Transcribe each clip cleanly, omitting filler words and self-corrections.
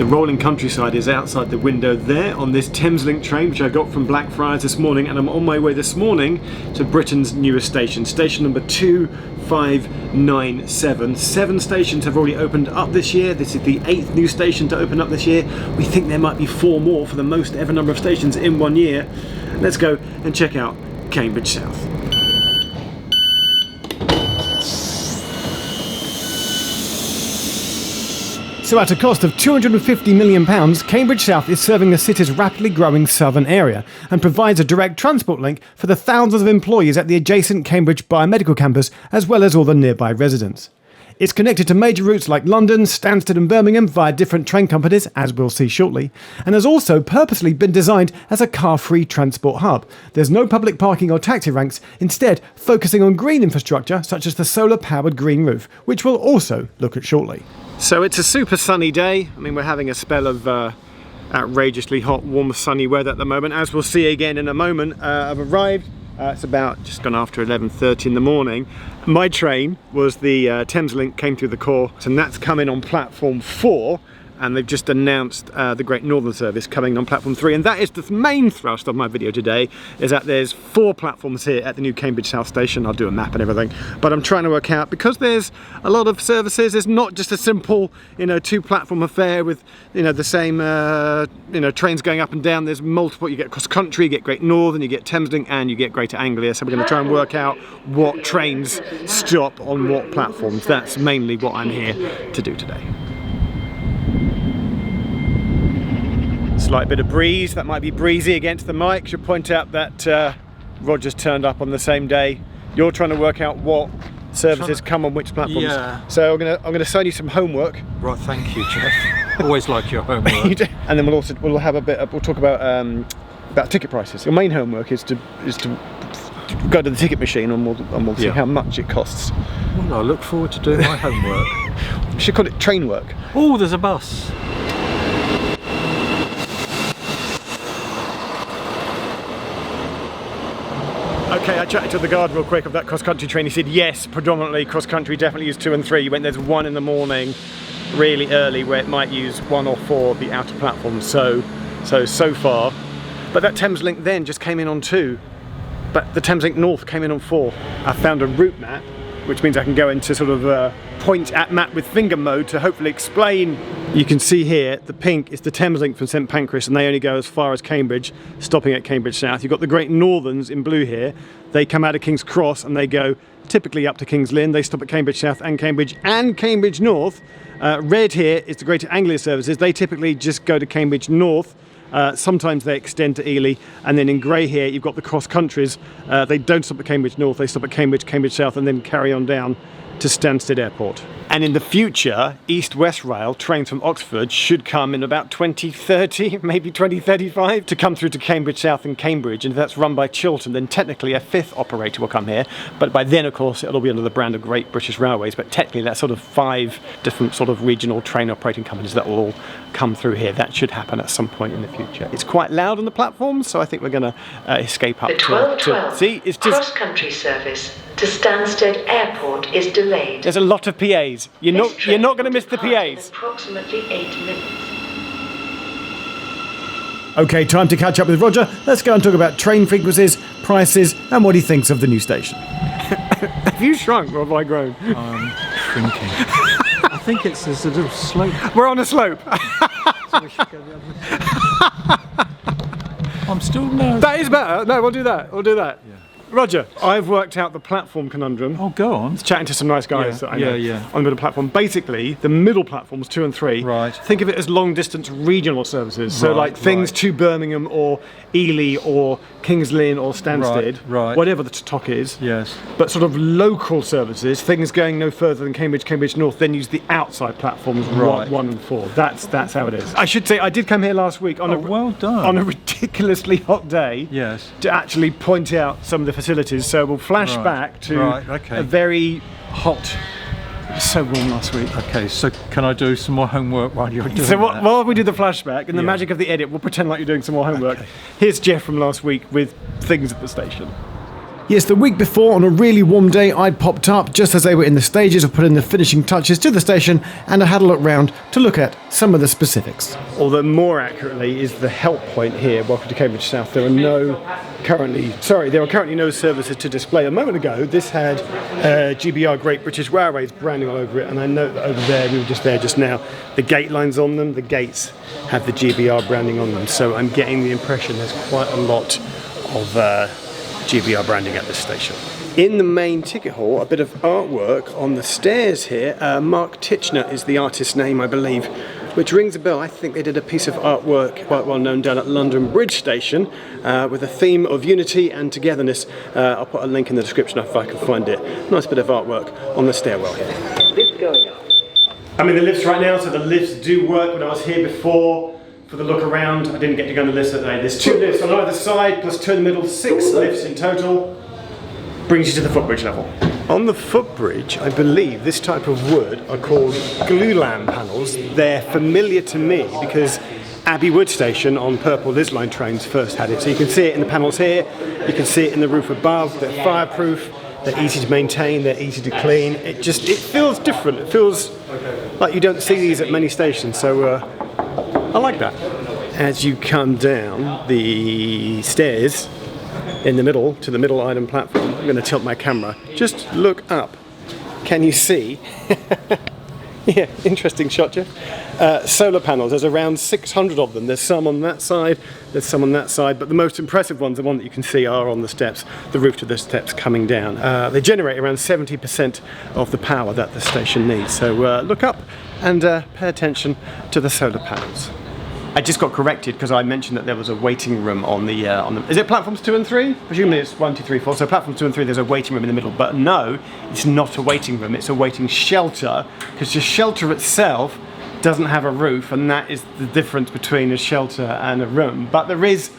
The rolling countryside is outside the window there on this Thameslink train, which I got from Blackfriars this morning, and I'm on my way this morning to Britain's newest station, station number 2597. 7 stations have already opened up this year. This is the 8th new station to open up this year. We think there might be 4 more for the most ever number of stations in 1 year. Let's go and check out Cambridge South. So at a cost of £250 million, Cambridge South is serving the city's rapidly growing southern area and provides a direct transport link for the thousands of employees at the adjacent Cambridge Biomedical Campus, as well as all the nearby residents. It's connected to major routes like London, Stansted and Birmingham via different train companies, as we'll see shortly, and has also purposely been designed as a car-free transport hub. There's no public parking or taxi ranks, instead focusing on green infrastructure such as the solar-powered green roof, which we'll also look at shortly. So it's a super sunny day. I mean, we're having a spell of outrageously hot, warm, sunny weather at the moment. As we'll see again in a moment, I've arrived. It's about just gone after 11:30 in the morning. My train was the Thameslink, came through the core, and that's coming on platform 4. And they've just announced the Great Northern Service coming on platform 3, and that is the main thrust of my video today, is that there's 4 platforms here at the new Cambridge South station. I'll do a map and everything, but I'm trying to work out, because there's a lot of services, it's not just a simple, 2-platform affair with, the same, trains going up and down. There's multiple. You get cross country, you get Great Northern, you get Thameslink, and you get Greater Anglia. So we're going to try and work out what trains stop on what platforms. That's mainly what I'm here to do today. Slight bit of breeze, that might be breezy against the mic. Should point out that Roger's turned up on the same day. You're trying to work out what services come on which platforms. Yeah. So I'm gonna send you some homework. Right, thank you, Geoff. Always like your homework. And then we'll have a bit. We'll talk about ticket prices. Your main homework is to go to the ticket machine, and we'll see how much it costs. Well, I look forward to doing my homework. We should call it train work. Oh, there's a bus. Okay, I chatted to the guard real quick of that cross-country train. He said yes, predominantly cross-country, definitely use 2 and 3. He went, there's 1 in the morning, really early, where it might use 1 or 4 of the outer platforms. So far. But that Thameslink then just came in on 2. But the Thameslink North came in on 4. I found a route map, which means I can go into sort of point at map with finger mode to hopefully explain. You can see here, the pink is the Thameslink from St Pancras, and they only go as far as Cambridge, stopping at Cambridge South. You've got the Great Northerns in blue here. They come out of King's Cross and they go typically up to King's Lynn. They stop at Cambridge South and Cambridge North. Red here is the Greater Anglia services. They typically just go to Cambridge North. Sometimes they extend to Ely, and then in grey here you've got the cross countries. They don't stop at Cambridge North, they stop at Cambridge South, and then carry on down to Stansted Airport. And in the future, East-West Rail trains from Oxford should come in about 2030, maybe 2035, to come through to Cambridge South and Cambridge. And if that's run by Chiltern, then technically a 5th operator will come here. But by then, of course, it'll be under the brand of Great British Railways. But technically, that's sort of 5 different sort of regional train operating companies that will all come through here. That should happen at some point in the future. It's quite loud on the platforms, so I think we're going to escape up the 1212 see, it's just cross-country service to Stansted Airport is delayed. There's a lot of PAs. You're not going to miss the PAs. Approximately 8 minutes. Okay, time to catch up with Roger. Let's go and talk about train frequencies, prices, and what he thinks of the new station. Have you shrunk or have I grown? I'm shrinking. I think it's a little slope. We're on a slope. So we should go the other way. I'm still nervous. That is better. No, we'll do that. Yeah. Roger, I've worked out the platform conundrum. Oh, go on. Chatting to some nice guys that I know on the middle platform. Basically, the middle platforms 2 and 3. Right. Think of it as long-distance regional services. So, like things to Birmingham or Ely or King's Lynn or Stansted, whatever the talk is. Yes. But sort of local services, things going no further than Cambridge North, then use the outside platforms 1 and 4. That's how it is. I should say I did come here last week on on a ridiculously hot day. Yes. To actually point out some of the facilities. So we'll flash back to a very hot. It was so warm last week. Okay, so can I do some more homework while you're doing that? So while we do the flashback and the magic of the edit, we'll pretend like you're doing some more homework. Okay. Here's Geoff from last week with things at the station. Yes, the week before, on a really warm day, I'd popped up just as they were in the stages of putting the finishing touches to the station, and I had a look round to look at some of the specifics. Although more accurately is the help point here. Welcome to Cambridge South. There are currently no services to display. A moment ago, this had GBR Great British Railways branding all over it, and I note that over there, we were just there just now, the gate lines on them, the gates have the GBR branding on them, so I'm getting the impression there's quite a lot of GBR branding at this station. In the main ticket hall, a bit of artwork on the stairs here. Mark Titchener is the artist's name, I believe, which rings a bell. I think they did a piece of artwork quite well known down at London Bridge Station with a theme of unity and togetherness. I'll put a link in the description if I can find it. Nice bit of artwork on the stairwell here. Lift going up. I'm in the lifts right now, so the lifts do work. When I was here before, for the look around, I didn't get to go on the lifts that day. There's 2 lifts on either side, plus 2 in the middle, 6 lifts in total. Brings you to the footbridge level. On the footbridge, I believe this type of wood are called glulam panels. They're familiar to me because Abbey Wood Station on Purple Liz Line trains first had it. So you can see it in the panels here, you can see it in the roof above. They're fireproof, they're easy to maintain, they're easy to clean. It feels different. It feels like you don't see these at many stations, so I like that. As you come down the stairs in the middle to the middle island platform, I'm going to tilt my camera. Just look up. Can you see? Yeah, interesting shot, Geoff. Solar panels, there's around 600 of them. There's some on that side, there's some on that side, but the most impressive ones, the one that you can see, are on the steps, the roof to the steps coming down. They generate around 70% of the power that the station needs. So look up and pay attention to the solar panels. I just got corrected because I mentioned that there was a waiting room on the is it platforms 2 and 3? Presumably it's 1, 2, 3, 4. So platforms 2 and 3, there's a waiting room in the middle. But no, it's not a waiting room. It's a waiting shelter, because the shelter itself doesn't have a roof, and that is the difference between a shelter and a room. But there is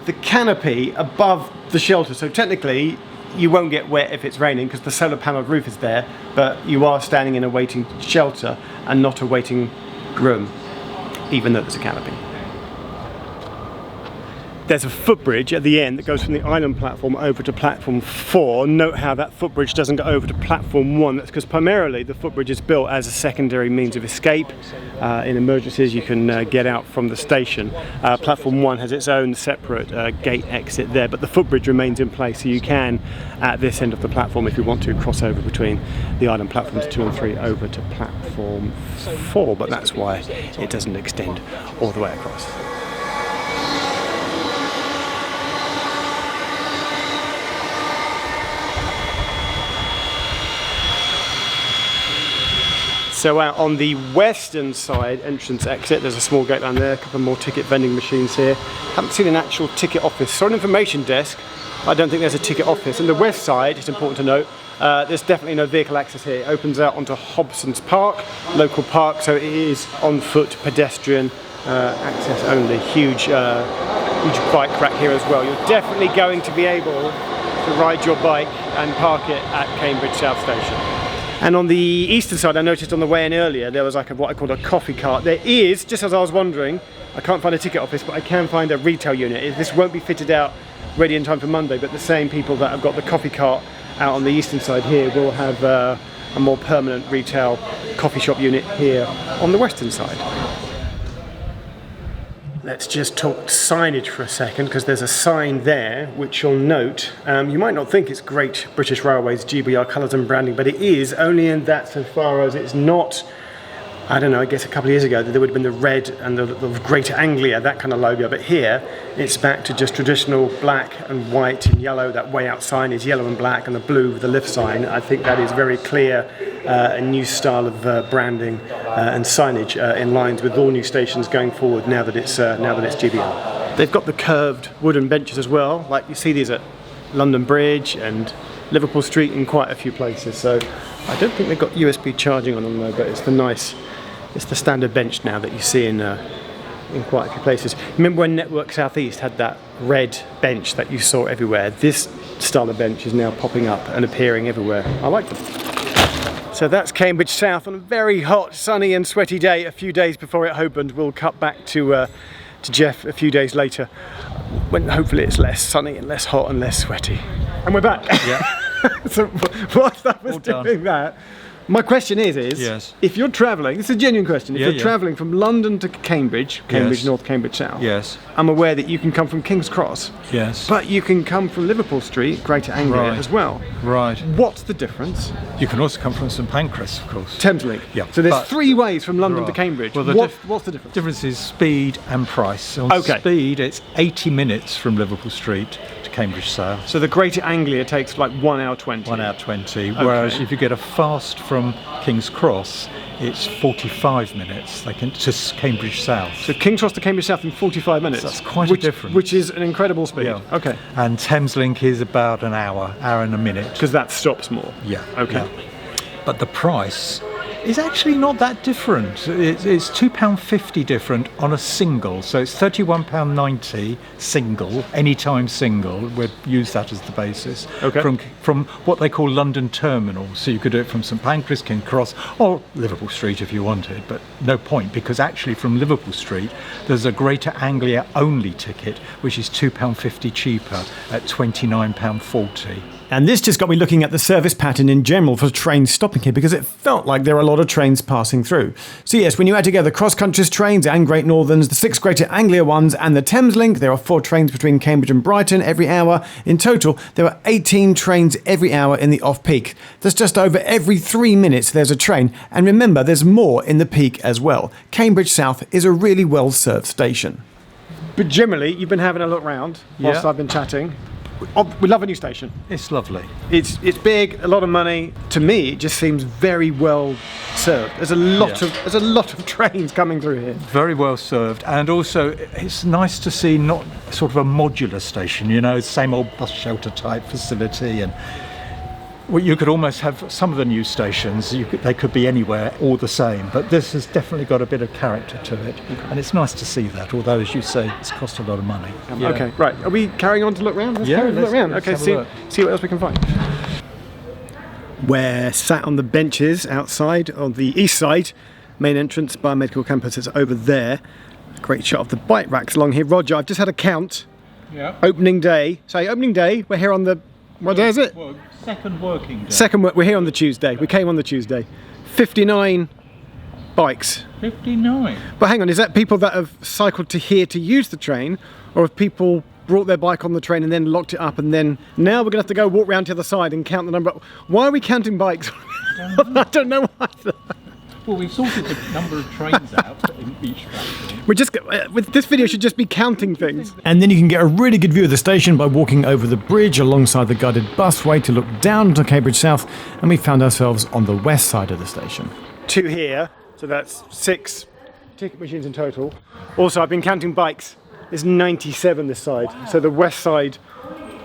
the canopy above the shelter, so technically you won't get wet if it's raining because the solar panel roof is there. But you are standing in a waiting shelter and not a waiting room, even though there's a canopy. There's a footbridge at the end that goes from the island platform over to platform 4. Note how that footbridge doesn't go over to platform 1. That's because primarily the footbridge is built as a secondary means of escape. In emergencies you can get out from the station. Platform 1 has its own separate gate exit there, but the footbridge remains in place, so you can, at this end of the platform, if you want to, cross over between the island platforms 2 and 3 over to platform 4, but that's why it doesn't extend all the way across. So out on the western side entrance exit, there's a small gate down there, a couple more ticket vending machines here. Haven't seen an actual ticket office. Saw an information desk. I don't think there's a ticket office. On the west side, it's important to note, there's definitely no vehicle access here. It opens out onto Hobson's Park, local park, so it is on foot, pedestrian access only. Huge bike rack here as well. You're definitely going to be able to ride your bike and park it at Cambridge South Station. And on the eastern side, I noticed on the way in earlier, there was like what I called a coffee cart. There is, just as I was wondering, I can't find a ticket office, but I can find a retail unit. This won't be fitted out ready in time for Monday, but the same people that have got the coffee cart out on the eastern side here will have a more permanent retail coffee shop unit here on the western side. Let's just talk signage for a second, because there's a sign there which you'll note. You might not think it's Great British Railways GBR colours and branding, but it is, only in that so far as it's not, I don't know, I guess a couple of years ago there would have been the red and the Great Anglia, that kind of logo, but here it's back to just traditional black and white and yellow. That way out sign is yellow and black, and the blue with the lift sign. I think that is very clear, a new style of branding and signage in lines with all new stations going forward now that it's GBR. They've got the curved wooden benches as well, like you see these at London Bridge and Liverpool Street in quite a few places. So I don't think they've got USB charging on them though, but it's the standard bench now that you see in quite a few places. Remember when Network South East had that red bench that you saw everywhere? This style of bench is now popping up and appearing everywhere. I like them. So that's Cambridge South on a very hot, sunny and sweaty day, a few days before it opened. We'll cut back to to Geoff a few days later, when hopefully it's less sunny and less hot and less sweaty. And we're back. Yeah. So whilst I was All done. doing that, my question is Yes. if you're travelling, this is a genuine question, if Yeah, you're yeah. travelling from London to Cambridge, Yes. North, Cambridge South, Yes. I'm aware that you can come from King's Cross, Yes. but you can come from Liverpool Street, Greater Anglia Right. as well. Right. What's the difference? You can also come from St Pancras, of course. Thameslink. Yeah, So there's but 3 ways from London to Right. Cambridge. Well, the What's the difference? difference is speed and price. So on Okay. speed, it's 80 minutes from Liverpool Street to Cambridge South. So the Greater Anglia takes like 1 hour 20. 1 hour 20. Whereas if you get a fast from King's Cross, it's 45 minutes. They can to Cambridge South. So King's Cross to Cambridge South in 45 minutes. That's quite a difference. Which is an incredible speed. Yeah. Okay. And Thameslink is about an hour and a minute. Because that stops more. Yeah. Okay. yeah. But the price is actually not that different. It's £2.50 different on a single. So it's £31.90 single, anytime single. We'd use that as the basis. Okay. From what they call London Terminal. So you could do it from St Pancras, King's Cross, or Liverpool Street if you wanted. But no point, because actually from Liverpool Street, there's a Greater Anglia only ticket, which is £2.50 cheaper at £29.40. And this just got me looking at the service pattern in general for trains stopping here, because it felt like there were a lot of trains passing through. So yes, when you add together Cross Country's trains and Great Northerns, the 6 Greater Anglia ones and the Thameslink, there are 4 trains between Cambridge and Brighton every hour. In total, there are 18 trains every hour in the off-peak. That's just over every 3 minutes there's a train. And remember, there's more in the peak as well. Cambridge South is a really well-served station. But generally, you've been having a look round whilst Yeah. I've been chatting. We love a new station. It's lovely. It's big, a lot of money. To me, it just seems very well served. There's a lot of trains coming through here. Very well served, and also it's nice to see not sort of a modular station, you know, same old bus shelter type facility. And well, you could almost have some of the new stations, they could be anywhere, all the same, but this has definitely got a bit of character to it, and it's nice to see that, although as you say, it's cost a lot of money. Yeah. Okay, right. Are we carrying on to look round? Let's Yeah, carry on to look let's- round. let's Okay, have a see look. what else we can find. We're sat on the benches outside on the east side. Main entrance, Biomedical Campus is over there. Great shot of the bike racks along here. Roger, I've just had a count. Yeah. Opening day. Say opening day. We're here on the. What day is it? Well, second working day. We're here on the Tuesday. We came on the Tuesday. 59 bikes. 59. But hang on, is that people that have cycled to here to use the train, or have people brought their bike on the train and then locked it up, and then now we're going to have to go walk round to the side and count the number? Why are we counting bikes? I don't know why. Well, we've sorted the number of trains out in each factory. We're just with this video should just be counting things. And then you can get a really good view of the station by walking over the bridge alongside the guided busway to look down to Cambridge South, and we found ourselves on the west side of the station. 2 here, so that's 6 ticket machines in total. Also, I've been counting bikes. There's 97 this side, so the west side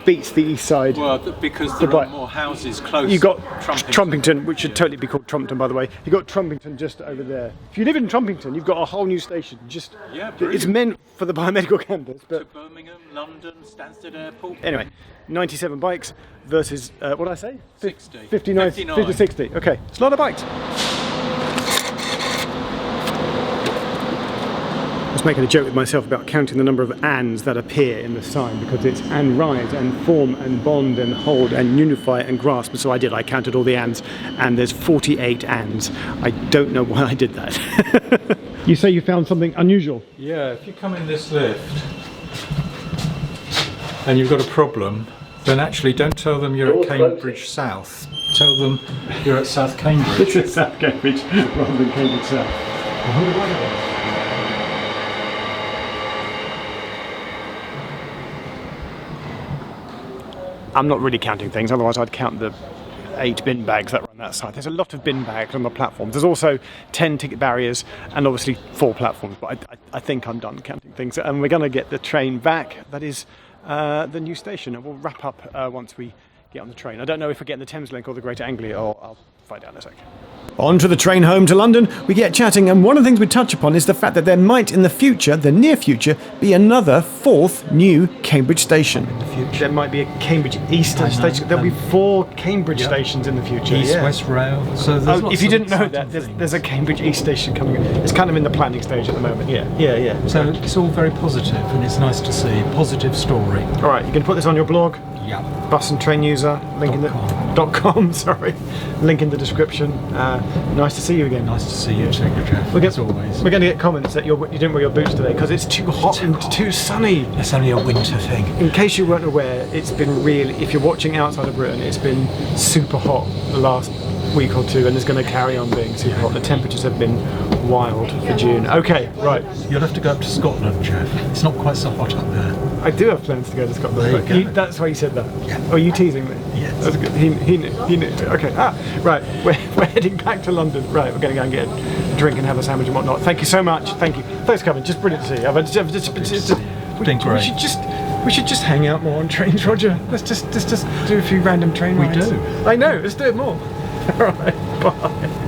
beats the east side. Well, because there bike. are more houses close. You got Trumpington. Trumpington, which should totally be called Trumpington, by the way. You got Trumpington just over there. If you live in Trumpington, you've got a whole new station. Just Yeah, it's brilliant. meant for the biomedical campus, To but Birmingham, London, Stansted Airport. anyway, 97 bikes versus what did I say? 60. 59, 50, 60. Okay, it's a lot of bikes. I was making a joke with myself about counting the number of ands that appear in the sign, because it's and rise and form and bond and hold and unify and grasp. So I did. I counted all the ands, and there's 48 ands. I don't know why I did that. You say you found something unusual. Yeah, if you come in this lift and you've got a problem, then actually don't tell them you're at Cambridge South. Tell them you're at South Cambridge. It's South Cambridge rather than Cambridge South. I'm not really counting things, otherwise I'd count the 8 bin bags that are on that side. There's a lot of bin bags on the platforms. There's also 10 ticket barriers and obviously 4 platforms, but I think I'm done counting things. And we're going to get the train back. That is the new station, and we'll wrap up once we get on the train. I don't know if we're getting the Thameslink or the Greater Anglia, or I'll find out in a second. On to the train home to London, we get chatting, and one of the things we touch upon is the fact that there might in the future, the near future, be another fourth new Cambridge station. In the future. There might be a Cambridge Eastern station. There'll be 4 Cambridge stations in the future. East-West rail. So there's if you didn't know that, there's a Cambridge East station coming in. It's kind of in the planning stage at the moment. Yeah. So it's all very positive, and it's nice to see. Positive story. All right, you can put this on your blog. Yeah. Bus and train user, link in the .com, sorry, link in the description. Nice to see you again. Nice to see you too, Geoff. As always. We're going to get comments that you didn't wear your boots today because it's too hot and too sunny. It's only a winter thing. In case you weren't aware, it's been really, if you're watching outside of Britain, it's been super hot the last week or two, and it's going to carry on being super hot. The temperatures have been wild for June. Okay, right. You'll have to go up to Scotland, Geoff. It's not quite so hot up there. I do have plans to go to Scotland. There you go. That's why you said that. Yeah. Oh, are you teasing me? Yes. That's good. He knew. Okay. Right. We're heading back to London. Right. We're going to go and get a drink and have a sandwich and whatnot. Thank you so much. Thank you. Thanks for coming. Just brilliant to see you. We should just hang out more on trains, Roger. Let's just do a few random train rides. We do. I know. Let's do it more. All right. Bye.